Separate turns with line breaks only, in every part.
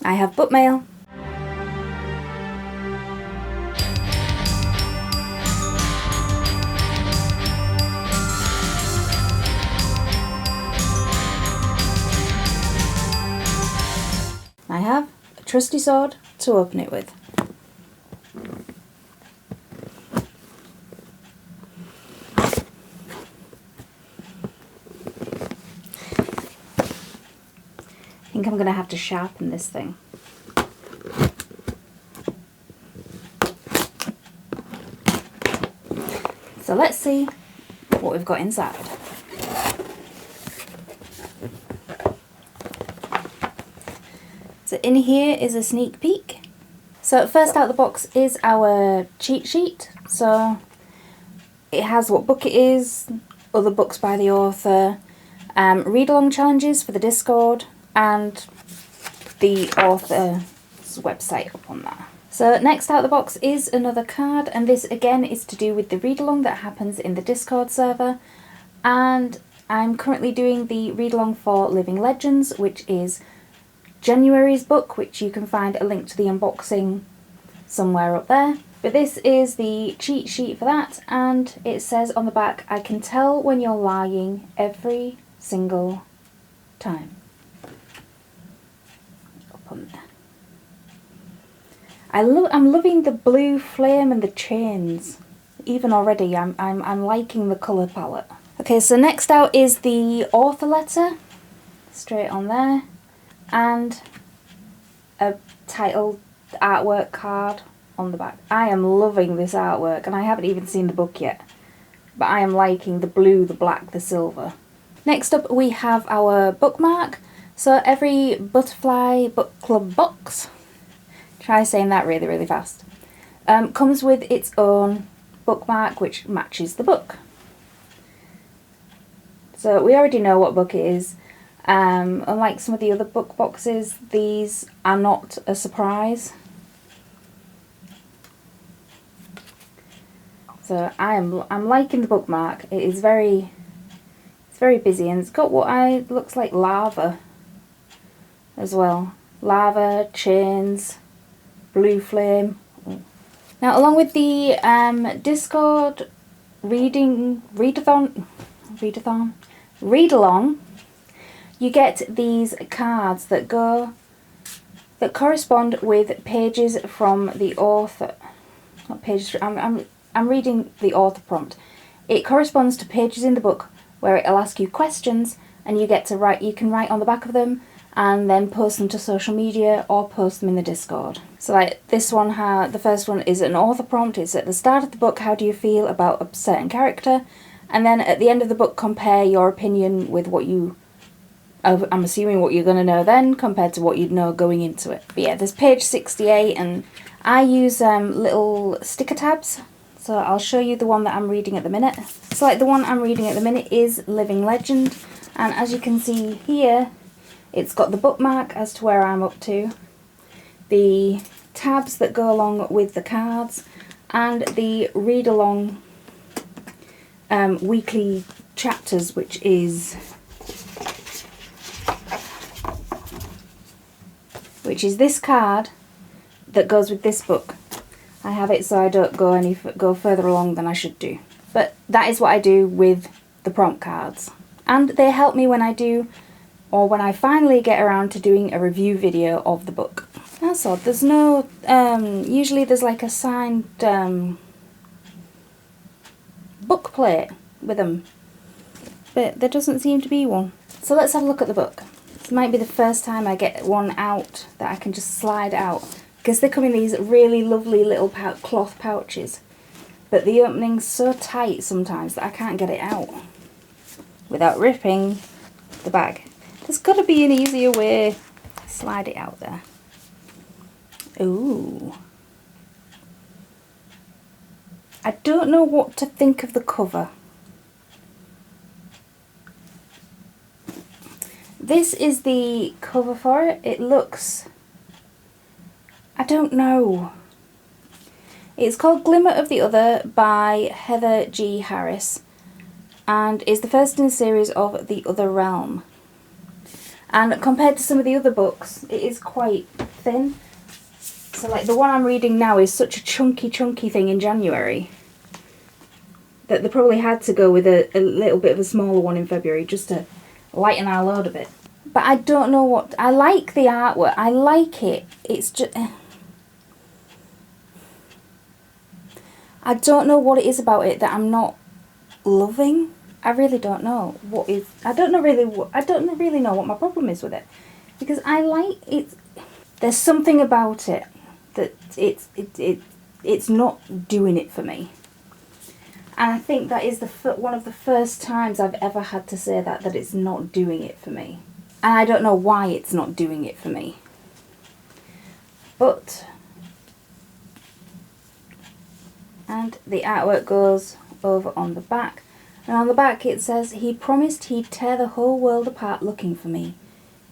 I have book mail. I have a trusty sword to open it with. I think I'm going to have to sharpen this thing. So let's see what we've got inside. So in here is a sneak peek. So first out of the box is our cheat sheet. So it has what book it is, other books by the author, read-along challenges for the Discord, and the author's website up on that. So next out of the box is another card, and this again is to do with the read-along that happens in the Discord server. And I'm currently doing the read-along for Living Legends, which is January's book, which you can find a link to the unboxing somewhere up there. But this is the cheat sheet for that, and it says on the back, I can tell when you're lying every single time. Up on there. I'm loving the blue flame and the chains. Even already, I'm liking the colour palette. Okay, so next out is the author letter, straight on there, and a title artwork card on the back. I am loving this artwork, and I haven't even seen the book yet, but I am liking the blue, the black, the silver. Next up we have our bookmark. So every Butterfly Book Club box, try saying that really, really fast, comes with its own bookmark which matches the book. So we already know what book it is. Unlike some of the other book boxes, these are not a surprise. So I'm liking the bookmark. It's very busy, and it's got what looks like lava as well. Lava, chains, blue flame. Now, along with the Discord read-along, you get these cards that correspond with pages from the author. Not pages. I'm reading the author prompt. It corresponds to pages in the book where it'll ask you questions, and you get to write. You can write on the back of them and then post them to social media or post them in the Discord. So like this one, the first one is an author prompt. It's at the start of the book, how do you feel about a certain character? And then at the end of the book, compare your opinion with what you, I'm assuming what you're going to know then, compared to what you'd know going into it. But yeah, there's page 68, and I use little sticker tabs. So I'll show you the one that I'm reading at the minute. So like the one I'm reading at the minute is Living Legend. And as you can see here, it's got the bookmark as to where I'm up to, the tabs that go along with the cards, and the read-along weekly chapters, which is this card that goes with this book. I have it so I don't go further along than I should do. But that is what I do with the prompt cards. And they help me when I do, or when I finally get around to doing a review video of the book. That's odd. There's no, usually there's like a signed book plate with them. But there doesn't seem to be one. So let's have a look at the book. This might be the first time I get one out that I can just slide out. Because they come in these really lovely little cloth pouches. But the opening's so tight sometimes that I can't get it out without ripping the bag. There's got to be an easier way to slide it out there. Ooh. I don't know what to think of the cover. This is the cover for it. It looks... I don't know. It's called Glimmer of the Other by Heather G. Harris, and is the first in a series of The Other Realm. And compared to some of the other books, it is quite thin. So like the one I'm reading now is such a chunky thing in January that they probably had to go with a little bit of a smaller one in February just to lighten our load a bit. But I don't know what... I like the artwork. I like it. It's just... I don't know what it is about it that I'm not loving. I really don't know what is... I don't really know what my problem is with it. Because I like it... There's something about it that it's not doing it for me. And I think that is one of the first times I've ever had to say that it's not doing it for me. And I don't know why it's not doing it for me. But... And the artwork goes over on the back. And on the back it says, "He promised he'd tear the whole world apart looking for me.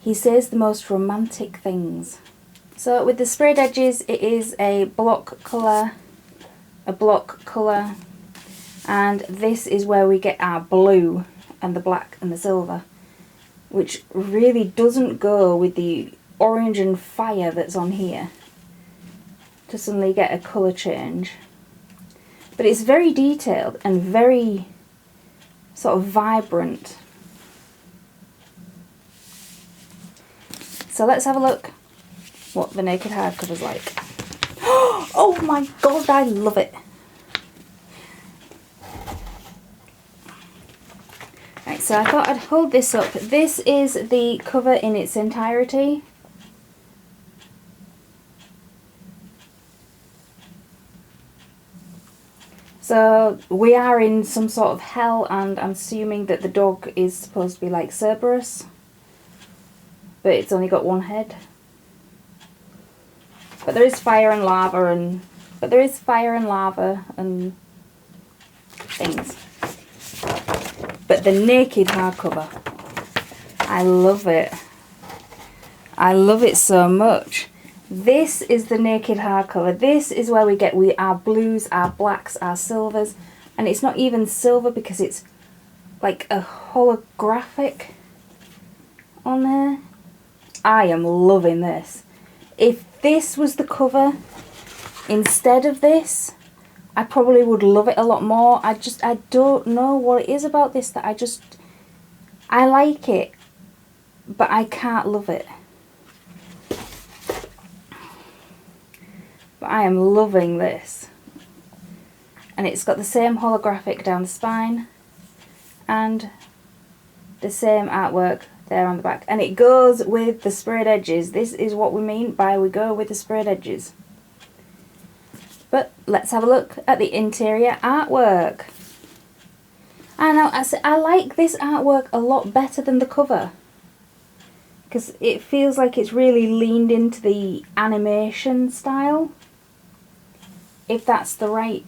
He says the most romantic things." So with the sprayed edges, it is a block colour, and this is where we get our blue and the black and the silver, which really doesn't go with the orange and fire that's on here to suddenly get a colour change. But it's very detailed and very sort of vibrant. So let's have a look what the naked hardcover's like. Oh my god, I love it. Right, so I thought I'd hold this up. This is the cover in its entirety. So we are in some sort of hell, and I'm assuming that the dog is supposed to be like Cerberus, but it's only got one head. But there is fire and lava and things. But the naked hardcover, I love it. I love it so much. This is the naked hardcover. This is where we get our blues, our blacks, our silvers. And it's not even silver because it's like a holographic on there. I am loving this. If this was the cover instead of this, I probably would love it a lot more. I don't know what it is about this that I like it, but I can't love it. But I am loving this. And it's got the same holographic down the spine and the same artwork there on the back. And it goes with the sprayed edges. This is what we mean by we go with the sprayed edges. But let's have a look at the interior artwork. And I like this artwork a lot better than the cover, because it feels like it's really leaned into the animation style, if that's the right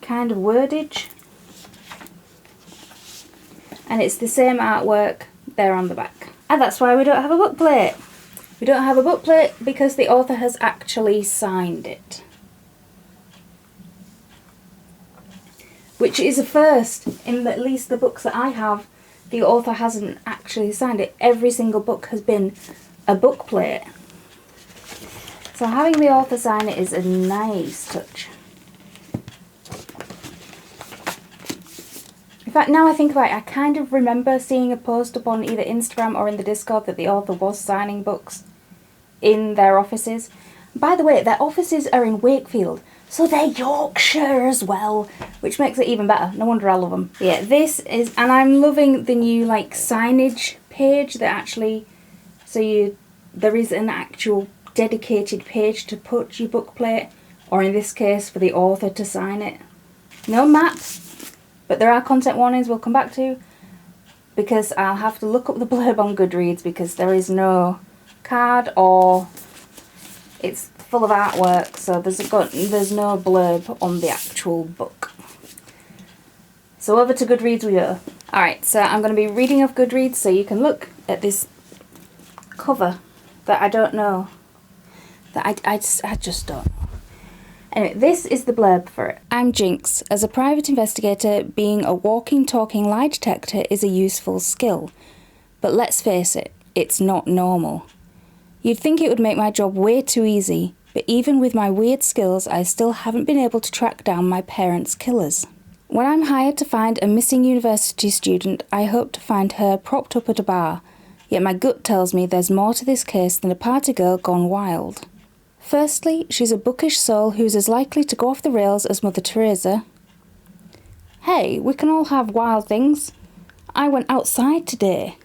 kind of wordage. And it's the same artwork there on the back. And that's why we don't have a book plate. We don't have a book plate because the author has actually signed it. Which is a first in at least the books that I have. The author hasn't actually signed it. Every single book has been a book plate. So having the author sign it is a nice touch. In fact, now I think about it, I kind of remember seeing a post up on either Instagram or in the Discord that the author was signing books in their offices. By the way, their offices are in Wakefield, so they're Yorkshire as well, which makes it even better. No wonder I love them. Yeah, this is, and I'm loving the new like signage page that actually, there is an actual dedicated page to put your book plate, or in this case for the author to sign it. No map, but there are content warnings we'll come back to, because I'll have to look up the blurb on Goodreads because there is no card, or it's full of artwork, so there's no blurb on the actual book. So over to Goodreads we go. Alright, so I'm going to be reading off Goodreads so you can look at this cover that I don't know. That I just don't know. Anyway, this is the blurb for it. I'm Jinx. As a private investigator, being a walking, talking lie detector is a useful skill. But let's face it, it's not normal. You'd think it would make my job way too easy, but even with my weird skills, I still haven't been able to track down my parents' killers. When I'm hired to find a missing university student, I hope to find her propped up at a bar, yet my gut tells me there's more to this case than a party girl gone wild. Firstly, she's a bookish soul who's as likely to go off the rails as Mother Teresa. Hey, we can all have wild things. I went outside today.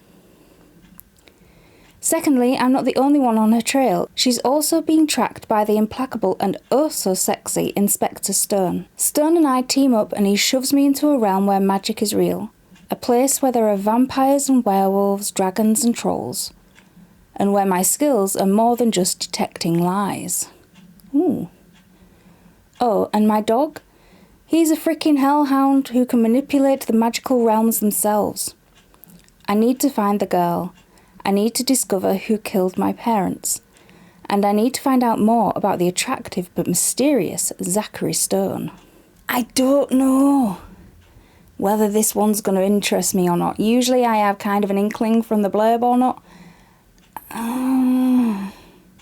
Secondly, I'm not the only one on her trail. She's also being tracked by the implacable and oh so sexy Inspector Stone. Stone and I team up and he shoves me into a realm where magic is real. A place where there are vampires and werewolves, dragons and trolls. And where my skills are more than just detecting lies. Ooh. Oh, and my dog? He's a freaking hellhound who can manipulate the magical realms themselves. I need to find the girl. I need to discover who killed my parents. And I need to find out more about the attractive but mysterious Zachary Stone. I don't know whether this one's going to interest me or not. Usually I have kind of an inkling from the blurb or not.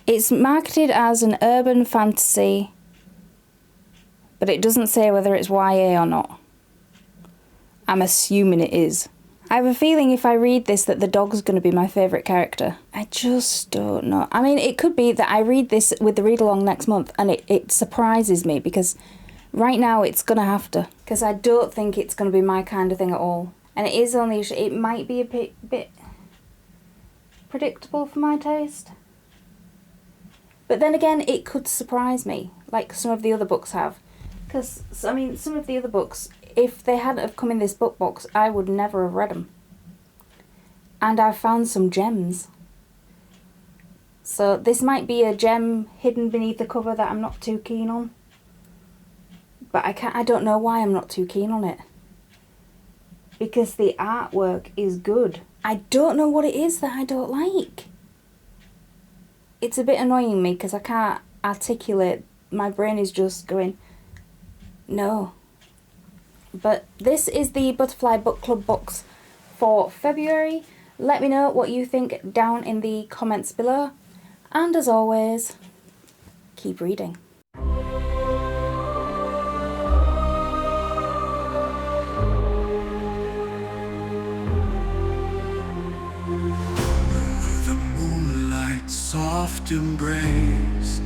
It's marketed as an urban fantasy, but it doesn't say whether it's YA or not. I'm assuming it is. I have a feeling if I read this that the dog's going to be my favourite character. I just don't know. I mean, it could be that I read this with the read-along next month and it surprises me, because right now it's going to have to. Because I don't think it's going to be my kind of thing at all. And it might be a bit predictable for my taste. But then again, it could surprise me, like some of the other books have. Because, I mean, some of the other books, if they hadn't have come in this book box, I would never have read them. And I've found some gems. So this might be a gem hidden beneath the cover that I'm not too keen on. But I don't know why I'm not too keen on it. Because the artwork is good. I don't know what it is that I don't like. It's a bit annoying me because I can't articulate. My brain is just going, no. But this is the Butterfly Book Club box for February. Let me know what you think down in the comments below. And as always, keep reading.
The moonlight soft embrace